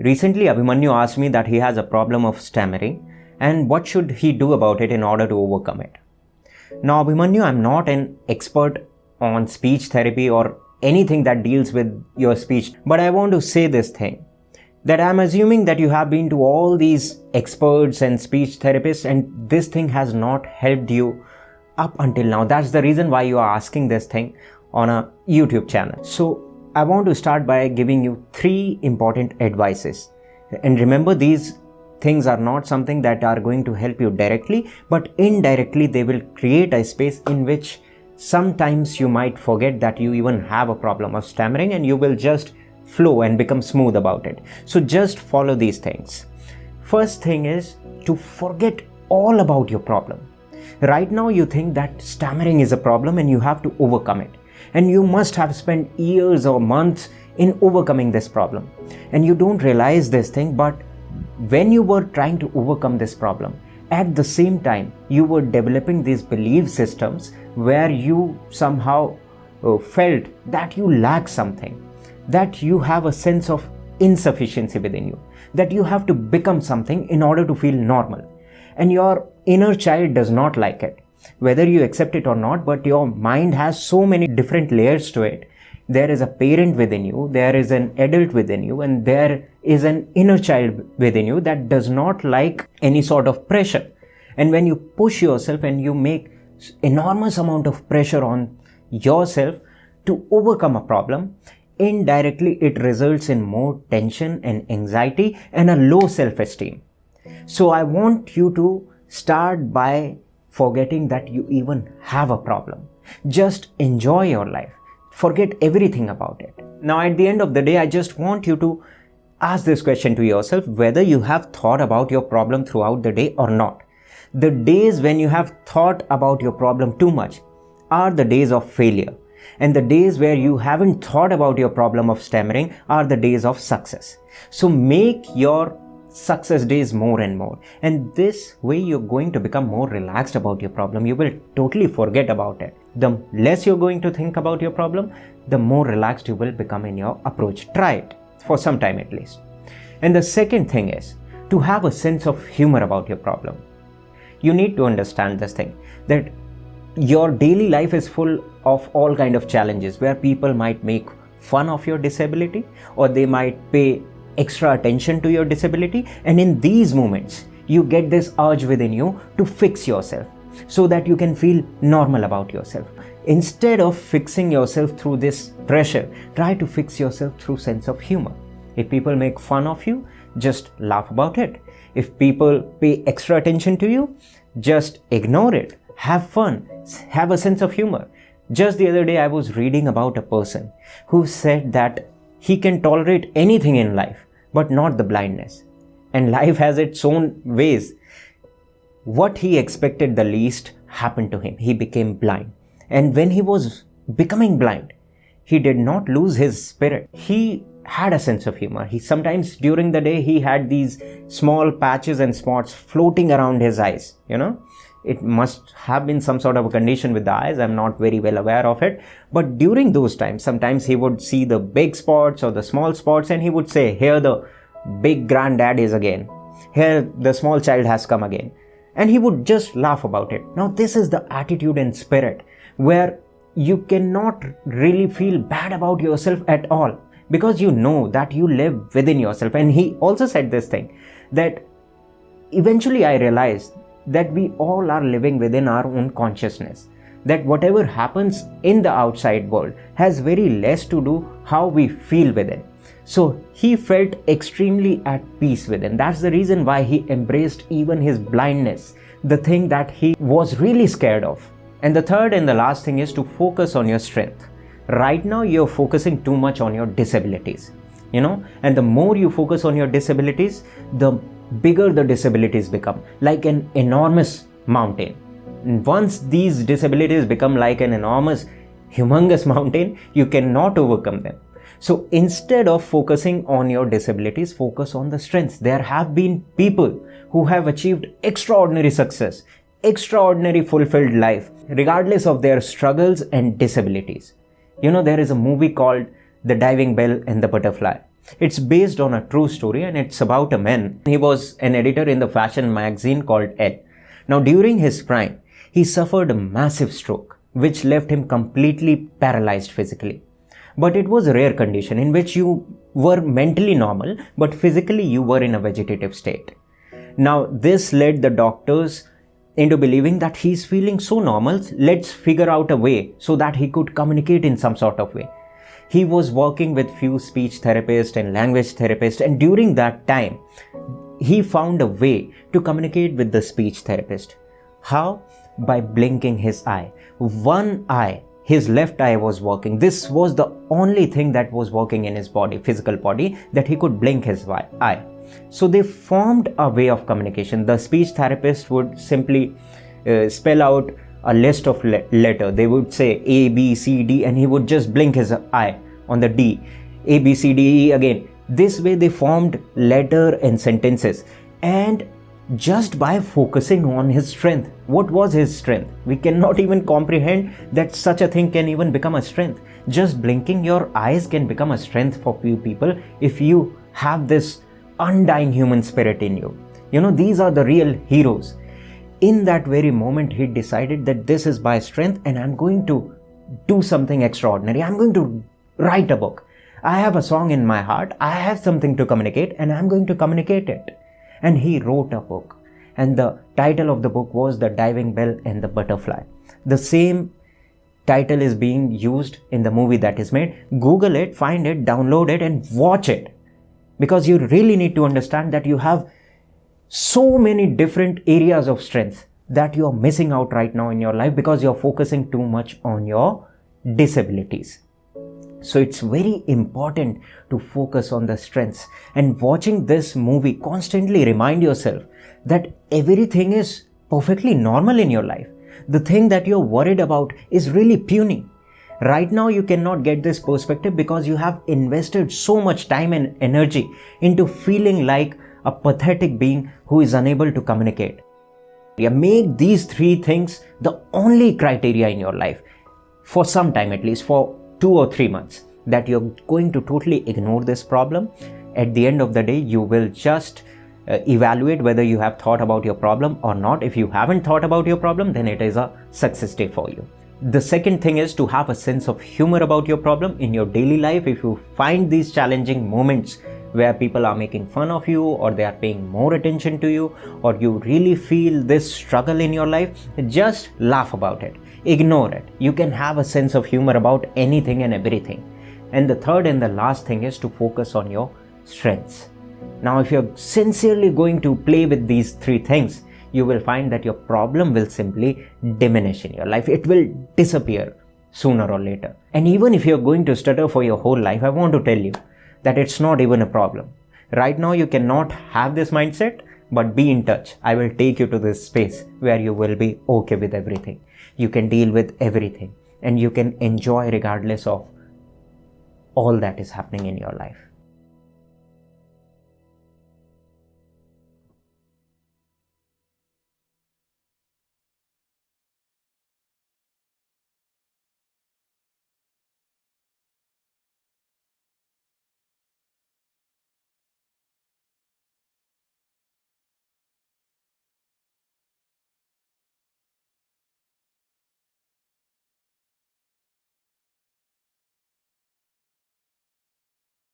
Recently, Abhimanyu asked me that he has a problem of stammering and what should he do about it in order to overcome it. Now, Abhimanyu, I'm not an expert on speech therapy or anything that deals with your speech, but I want to say this thing, that I'm assuming that you have been to all these experts and speech therapists and this thing has not helped you up until now. That's the reason why you are asking this thing on a YouTube channel. So I want to start by giving you 3 important advices. And remember, these things are not something that are going to help you directly, but indirectly they will create a space in which sometimes you might forget that you even have a problem of stammering and you will just flow and become smooth about it. So just follow these things. First thing is to forget all about your problem. Right now you think that stammering is a problem and you have to overcome it. And you must have spent years or months in overcoming this problem. And you don't realize this thing, but when you were trying to overcome this problem, at the same time, you were developing these belief systems where you somehow felt that you lack something, that you have a sense of insufficiency within you, that you have to become something in order to feel normal. And your inner child does not like it, whether you accept it or not, but your mind has so many different layers to it. There is a parent within you, there is an adult within you, and there is an inner child within you that does not like any sort of pressure. And when you push yourself and you make enormous amount of pressure on yourself to overcome a problem, indirectly it results in more tension and anxiety and a low self-esteem. So I want you to start by forgetting that you even have a problem. Just enjoy your life. Forget everything about it. Now at the end of the day, I just want you to ask this question to yourself, whether you have thought about your problem throughout the day or not. The days when you have thought about your problem too much are the days of failure. And the days where you haven't thought about your problem of stammering are the days of success. So make your success days more and more, and this way you're going to become more relaxed about your problem. You will totally forget about it. The less you're going to think about your problem, the more relaxed you will become in your approach. Try it for some time at least. And the second thing is to have a sense of humor about your problem. You need to understand this thing, that your daily life is full of all kind of challenges where people might make fun of your disability, or they might pay extra attention to your disability, and in these moments you get this urge within you to fix yourself so that you can feel normal about yourself. Instead of fixing yourself through this pressure, try to fix yourself through sense of humor. If people make fun of you, just laugh about it. If people pay extra attention to you, just ignore it. Have fun, have a sense of humor. Just the other day I was reading about a person who said that he can tolerate anything in life, but not the blindness. And life has its own ways. What he expected the least happened to him. He became blind. And when he was becoming blind, he did not lose his spirit. He had a sense of humor. He sometimes during the day, he had these small patches and spots floating around his eyes, It must have been some sort of a condition with the eyes. I'm not very well aware of it. But during those times, sometimes he would see the big spots or the small spots and he would say, here the big granddad is again. Here the small child has come again. And he would just laugh about it. Now this is the attitude and spirit where you cannot really feel bad about yourself at all, because you know that you live within yourself. And he also said this thing, that eventually I realized that we all are living within our own consciousness, that whatever happens in the outside world has very less to do how we feel within. So he felt extremely at peace within. That's the reason why he embraced even his blindness, the thing that he was really scared of. And the third and the last thing is to focus on your strength. Right now you're focusing too much on your disabilities, and the more you focus on your disabilities, the bigger the disabilities become, like an enormous mountain. And once these disabilities become like an enormous, humongous mountain, you cannot overcome them. So instead of focusing on your disabilities, focus on the strengths. There have been people who have achieved extraordinary success, extraordinary fulfilled life, regardless of their struggles and disabilities. There is a movie called The Diving Bell and the Butterfly. It's based on a true story and it's about a man. He was an editor in the fashion magazine called Elle. Now, during his prime, he suffered a massive stroke, which left him completely paralyzed physically. But it was a rare condition in which you were mentally normal, but physically you were in a vegetative state. Now, this led the doctors into believing that he's feeling so normal, let's figure out a way so that he could communicate in some sort of way. He was working with few speech therapists and language therapists, and during that time, he found a way to communicate with the speech therapist. How? By blinking his eye. One eye, his left eye was working. This was the only thing that was working in his body, physical body, that he could blink his eye. So they formed a way of communication. The speech therapist would simply spell out a list of letters. They would say A, B, C, D, and he would just blink his eye on the D. A, B, C, D, E again. This way they formed letter and sentences. And just by focusing on his strength. What was his strength? We cannot even comprehend that such a thing can even become a strength. Just blinking your eyes can become a strength for few people if you have this undying human spirit in you. These are the real heroes. In that very moment, he decided that this is my strength and I'm going to do something extraordinary. I'm going to write a book. I have a song in my heart. I have something to communicate and I'm going to communicate it. And he wrote a book. And the title of the book was The Diving Bell and the Butterfly. The same title is being used in the movie that is made. Google it, find it, download it and watch it. Because you really need to understand that you have so many different areas of strength that you are missing out right now in your life because you're focusing too much on your disabilities. So it's very important to focus on the strengths, and watching this movie constantly remind yourself that everything is perfectly normal in your life. The thing that you're worried about is really puny. Right now you cannot get this perspective because you have invested so much time and energy into feeling like a pathetic being who is unable to communicate. Make these three things the only criteria in your life for some time, at least for 2 or 3 months, that you're going to totally ignore this problem. At the end of the day, you will just evaluate whether you have thought about your problem or not. If you haven't thought about your problem, then it is a success day for you. The second thing is to have a sense of humor about your problem in your daily life. If you find these challenging moments where people are making fun of you or they are paying more attention to you, or you really feel this struggle in your life, just laugh about it. Ignore it. You can have a sense of humor about anything and everything. And the third and the last thing is to focus on your strengths. Now, if you're sincerely going to play with these three things, you will find that your problem will simply diminish in your life. It will disappear sooner or later. And even if you're going to stutter for your whole life, I want to tell you that it's not even a problem. Right now, you cannot have this mindset, but be in touch. I will take you to this space where you will be okay with everything. You can deal with everything and you can enjoy regardless of all that is happening in your life.